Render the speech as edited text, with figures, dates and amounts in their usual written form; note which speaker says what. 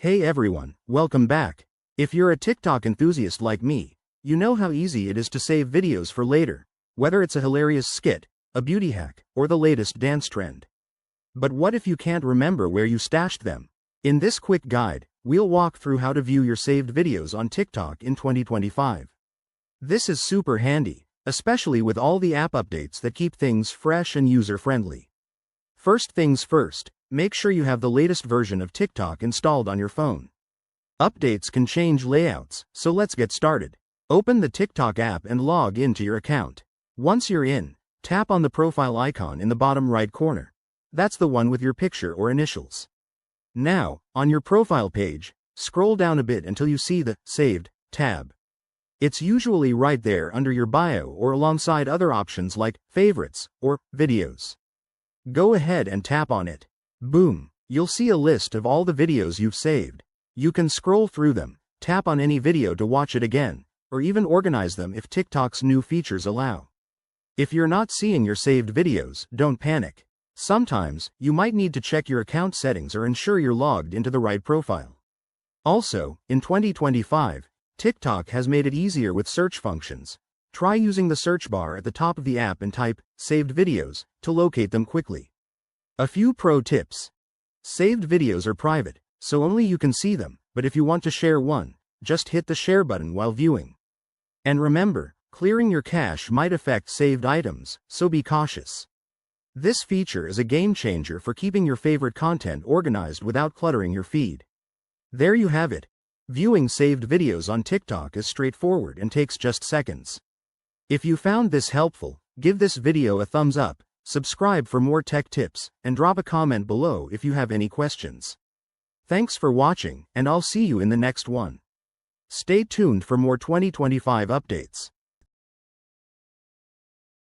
Speaker 1: Hey everyone, welcome back. If you're a TikTok enthusiast like me, you know how easy it is to save videos for later, whether it's a hilarious skit, a beauty hack, or the latest dance trend. But what if you can't remember where you stashed them? In this quick guide, we'll walk through how to view your saved videos on TikTok in 2025. This is super handy, especially with all the app updates that keep things fresh and user-friendly. First things first, make sure you have the latest version of TikTok installed on your phone. Updates can change layouts, so let's get started. Open the TikTok app and log into your account. Once you're in, tap on the profile icon in the bottom right corner. That's the one with your picture or initials. Now, on your profile page, scroll down a bit until you see the Saved tab. It's usually right there under your bio or alongside other options like Favorites or Videos. Go ahead and tap on it. Boom! You'll see a list of all the videos you've saved. You can scroll through them, tap on any video to watch it again, or even organize them if TikTok's new features allow. If you're not seeing your saved videos, don't panic. Sometimes, you might need to check your account settings or ensure you're logged into the right profile. Also, in 2025, TikTok has made it easier with search functions. Try using the search bar at the top of the app and type Saved Videos to locate them quickly. A few pro tips. Saved videos are private, so only you can see them, but if you want to share one, just hit the share button while viewing. And remember, clearing your cache might affect saved items, so be cautious. This feature is a game changer for keeping your favorite content organized without cluttering your feed. There you have it. Viewing saved videos on TikTok is straightforward and takes just seconds. If you found this helpful, give this video a thumbs up, subscribe for more tech tips, and drop a comment below if you have any questions. Thanks for watching, and I'll see you in the next one. Stay tuned for more 2025 updates.